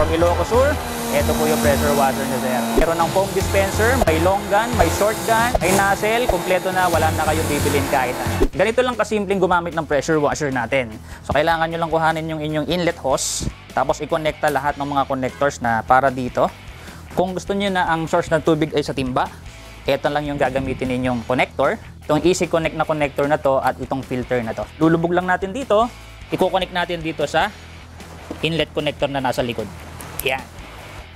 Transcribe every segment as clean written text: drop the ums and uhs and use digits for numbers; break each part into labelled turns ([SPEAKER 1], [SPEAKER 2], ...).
[SPEAKER 1] from Ilocos Sur. Ito po yung pressure washer niya, sir. Meron ng foam dispenser, may long gun, may short gun, may nozzle, kompleto na, wala na kayong bibilin kahit ano. Ganito lang kasimpleng gumamit ng pressure washer natin. So kailangan nyo lang kuhanin yung inyong inlet hose, tapos i-connecta lahat ng mga connectors na para dito. Kung gusto nyo na ang source ng tubig ay sa timba, ito lang yung gagamitin ninyong connector. Itong easy connect na connector na to at itong filter na to. Lulubog lang natin dito, i-connect natin dito sa inlet connector na nasa likod. Yan.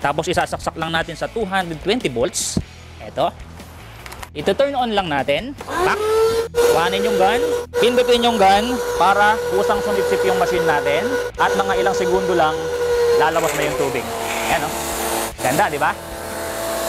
[SPEAKER 1] Tapos isasaksak lang natin sa 220 volts. Ito. Ito-turn on lang natin. Pak! Kuhanin yung gun. Pindutin yung gun para kusang sumipsip yung machine natin. At mga ilang segundo lang, lalabas na yung tubig. Ayan, oh. Ganda, di ba?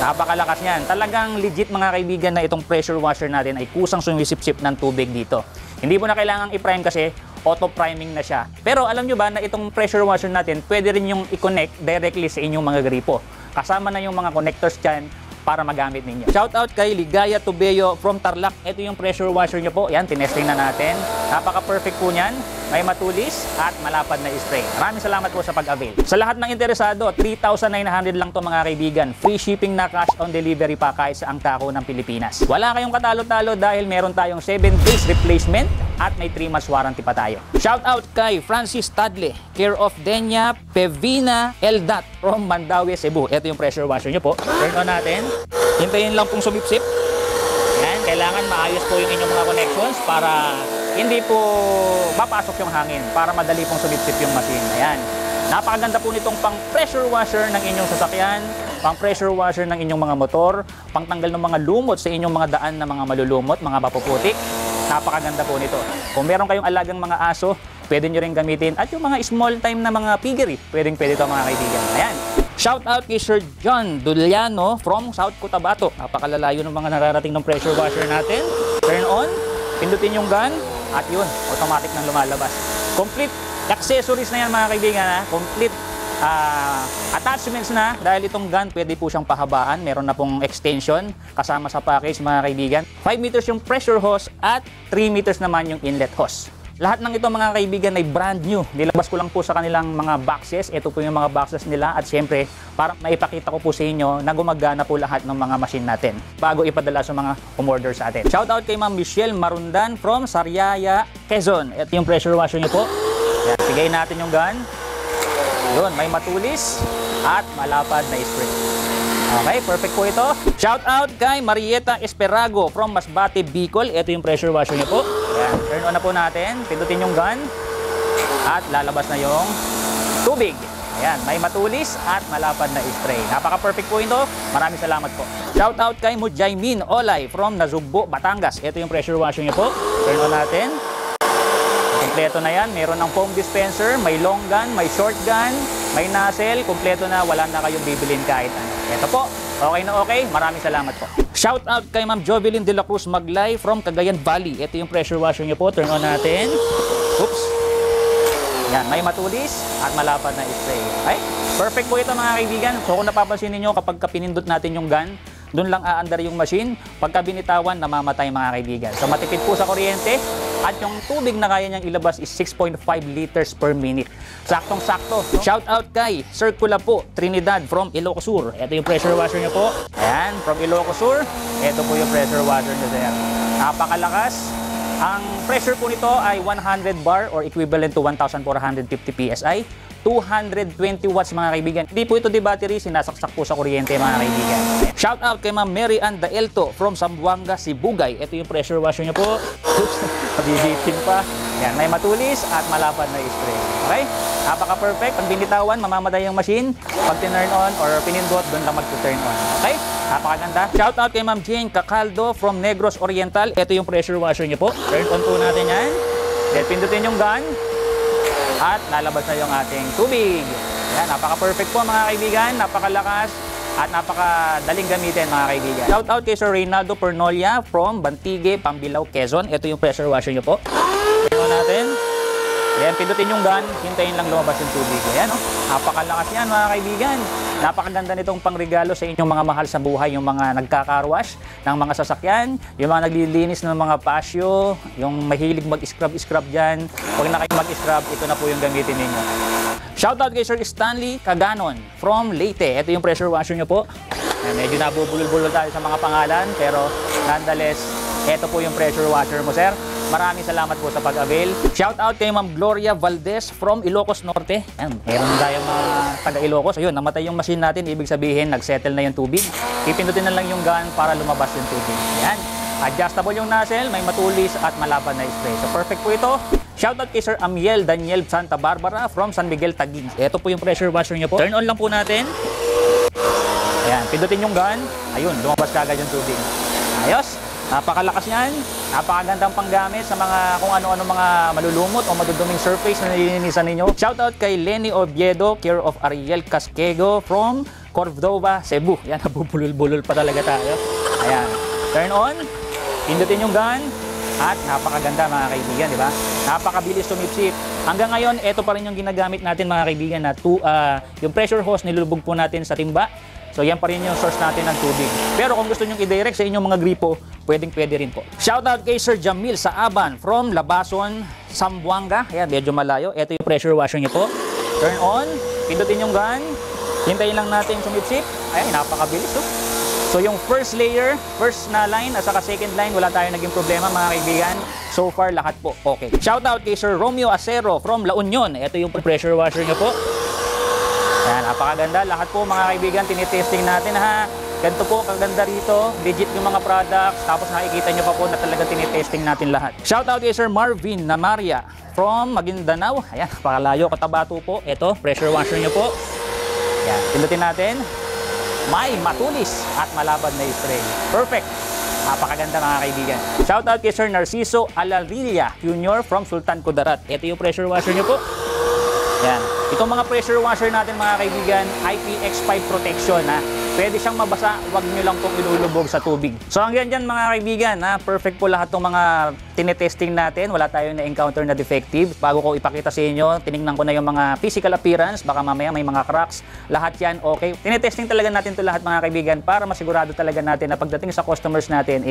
[SPEAKER 1] Napakalakas niyan. Talagang legit mga kaibigan na itong pressure washer natin ay kusang sumisip-sip ng tubig dito. Hindi mo na kailangang i-prime kasi auto-priming na siya. Pero alam nyo ba na itong pressure washer natin, pwede rin yung i-connect directly sa inyong mga gripo. Kasama na yung mga connectors dyan para magamit ninyo. Shoutout kay Ligaya Tubeo from Tarlac. Ito yung pressure washer nyo po. Yan, tinesting na natin. Napaka-perfect po niyan. May matulis at malapad na spray. Maraming salamat po sa pag-avail. Sa lahat ng interesado, 3,900 lang to mga kaibigan. Free shipping na cash on delivery pa kahit sa ang tako ng Pilipinas. Wala kayong katalo-talo dahil meron tayong 7 days replacement at may 3 months warranty pa tayo. Shoutout kay Francis Tadle, care of Denya Pevina Eldat from Mandaue, Cebu. Ito yung pressure washer nyo po. Turn on natin. Hintayin lang pong sumipsip. Yan, kailangan maayos po yung inyong mga connections para hindi po mapasok yung hangin, para madali pong sumipsip yung machine. Ayan. Napakaganda po nitong pang pressure washer ng inyong sasakyan, pang pressure washer ng inyong mga motor, pangtanggal ng mga lumot sa inyong mga daan na mga malulumot, mga mapuputik. Napakaganda po nito. Kung meron kayong alagang mga aso, pwede nyo rin gamitin. At yung mga small time na mga piggery, pwede ito mga kaibigan. Ayan. Shout out kay Sir John Duliano from South Cotabato. Napakalalayo ng mga nararating ng pressure washer natin. Turn on, pindutin yung gun, at yun, automatic nang lumalabas. Complete accessories na yan mga kaibigan. Ha? Complete attachments na dahil itong gun pwede po siyang pahabaan. Meron na pong extension kasama sa package mga kaibigan. 5 meters yung pressure hose at 3 meters naman yung inlet hose. Lahat ng ito mga kaibigan ay brand new. Nilabas ko lang po sa kanilang mga boxes. Ito po yung mga boxes nila at syempre para maipakita ko po sa inyo na gumagana po lahat ng mga machine natin bago ipadala sa mga umorder sa atin. Shoutout kay Ma'am Michelle Marundan from Sariaya, Quezon. Ito yung pressure washer niyo po. Yan, sigayin natin yung gun. Yun, may matulis at malapad na spray. Okay, perfect po ito. Shoutout kay Marieta Esperago from Masbate, Bicol. Ito yung pressure washer niyo po. Ayan, turn on na po natin. Pindutin yung gun at lalabas na yung tubig. Ayan, may matulis at malapad na spray. Napaka-perfect po ito. Maraming salamat po. Shoutout kay Mujaymin Olay from Nazugbo, Batangas. Ito yung pressure washer niyo po. Turn on natin. Kompleto na yan. Meron ng foam dispenser, may long gun, may short gun, may nozzle. Kompleto na, wala na kayong bibilin kahit ano. Ito po, okay na okay. Maraming salamat po. Shout out kay Ma'am Jovelyn De La Cruz Maglay from Cagayan Valley. Ito yung pressure washer niyo po. Turn on natin. Oops. Yan, may matulis at malapad na spray. Okay? Perfect po ito mga kaibigan. So kung napapansin niyo kapag pinindot natin yung gun, doon lang aandar yung machine. Pagka binitawan, namamatay mga kaibigan. So matipid po sa kuryente. At yung tubig na kaya niyang ilabas is 6.5 liters per minute. Saktong-sakto. Shout out kay Sir Kulapo Trinidad from Ilocos Sur. Ito yung pressure washer niyo po. Ayan, from Ilocos Sur. Ito po yung pressure washer niyo, sir. Napakalakas. Ang pressure po nito ay 100 bar or equivalent to 1,450 PSI. 220 watts mga kaibigan. Hindi po ito di battery, sinasaksak po sa kuryente mga kaibigan. Shout out kay Ma'am Mary Ann Daelto from Zamboanga, Sibugay. Ito yung pressure washer niyo po. Oops, mabibitin pa. Yan, may matulis at malapad na spray. Okay? Napaka-perfect. Pag binitawan, mamamatay yung machine. Pag tinurn on or pinindot, doon lang mag-turn on. Okay? Napakaganda. Shout out kay Ma'am Jane Cacaldo from Negros Oriental. Ito yung pressure washer niyo po. Turn on po natin yan. Then pindutin yung gun. At lalabas na yung ating tubig. Yan, napaka-perfect po mga kaibigan, napakalakas at napakadaling gamitin mga kaibigan. Shout out kay Sir Reynaldo Pernolia from Bantigue, Pambilao, Quezon. Ito yung pressure washer nyo po. Tingnan natin. Ayan, pindutin yung gun, hintayin lang lumabas yung tubig. Ayan, oh. Napakalakas yan mga kaibigan. Napakaganda nitong pangregalo sa inyong mga mahal sa buhay, yung mga nagkakarwash ng mga sasakyan, yung mga naglilinis ng mga pasyo, yung mahilig mag-scrub dyan. Huwag na kayo mag-scrub, ito na po yung gamitin ninyo. Shoutout kay Sir Stanley Caganon from Leyte. Ito yung pressure washer nyo po. Medyo nabubulol-bulol tayo sa mga pangalan, pero nonetheless, ito po yung pressure washer mo, sir. Maraming salamat po sa pag-avail. Shoutout kay Ma'am Gloria Valdez from Ilocos Norte. Ayan, meron tayong mga taga-Ilocos. Ayun, namatay yung machine natin. Ibig sabihin, nag-settle na yung tubig. Pipindutin na lang yung gun para lumabas yung tubig. Ayan. Adjustable yung nozzle, may matulis at malapad na spray. So perfect po ito. Shoutout kay Sir Amiel Daniel Santa Barbara from San Miguel, Taguig. Ito po yung pressure washer niya po. Turn on lang po natin. Ayan, pindutin yung gun. Ayun, lumabas kagad yung tubig. Ayos. Napakalakas niyan. Napakagandang panggamit sa mga kung ano-ano mga malulumot o maduduming surface na nilinisan ninyo. Shoutout kay Lenny Oviedo, care of Ariel Casquego from Cordova, Cebu. Yan, nabubulol-bulol pa talaga tayo. Ayan. Turn on. Pindutin yung gun. At napakaganda mga kaibigan, di ba? Napakabilis sumipsip. Hanggang ngayon, ito pa rin yung ginagamit natin mga kaibigan na yung pressure hose nilulubog po natin sa timba. So yan pa rin yung source natin ng tubig. Pero kung gusto nyo i-direct sa inyong mga gripo, pwede rin po. Shoutout kay Sir Jamil Saaban from Labason, Zamboanga. Ayan, medyo malayo. Ito yung pressure washer nyo po. Turn on. Pindutin yung gun. Hintayin lang natin sumipsip. Ayan, napakabilis. So yung first layer, first na line, at saka second line, wala tayong naging problema mga kaibigan. So far, lahat po okay. Shoutout kay Sir Romeo Acero from La Union. Ito yung pressure washer nyo po. Ayan, napakaganda. Lahat po mga kaibigan, tinitesting natin ha. Ganito po, kaganda rito. Legit yung mga products. Tapos nakikita nyo pa po na talagang tinitesting natin lahat. Shoutout kay Sir Marvin Namaria from Maguindanao. Ayan, napakalayo, Cotabato po. Ito, pressure washer nyo po. Ayan, pindutin natin. May matulis at malabad na spray. Perfect. Napakaganda mga kaibigan. Shoutout kay Sir Narciso Alarilla Jr. from Sultan Kudarat. Ito yung pressure washer nyo po. Yan. Itong mga pressure washer natin mga kaibigan, IPX5 protection ha. Pwede siyang mabasa, wag nyo lang pong ilulubog sa tubig. So hanggang dyan mga kaibigan ha, perfect po lahat ng mga tinetesting natin. Wala tayong na-encounter na defective. Bago ko ipakita sa inyo, tinignan ko na yung mga physical appearance. Baka mamaya may mga cracks. Lahat yan okay. Tinetesting talaga natin to lahat mga kaibigan para masigurado talaga natin na pagdating sa customers natin,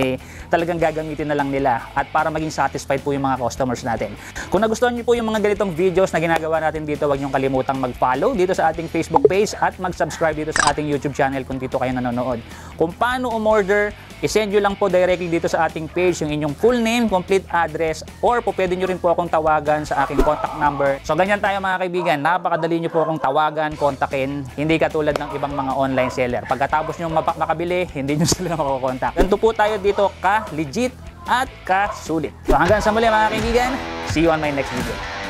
[SPEAKER 1] talagang gagamitin na lang nila. At para maging satisfied po yung mga customers natin. Kung nagustuhan niyo po yung mga ganitong videos na ginagawa natin dito, huwag niyong kalimutang mag-follow dito sa ating Facebook page at mag-subscribe dito sa ating YouTube channel kung dito kayo nanonood. Kung paano umorder, isend nyo lang po directly dito sa ating page yung inyong full name, complete address, or po pwede nyo rin po akong tawagan sa aking contact number. So ganyan tayo mga kaibigan, napakadali nyo po akong tawagan, kontakin, hindi katulad ng ibang mga online seller. Pagkatapos nyo makabili, hindi nyo sila makukontak. Ganito po tayo dito ka-legit at ka-sulit. So hanggang sa muli mga kaibigan, see you on my next video.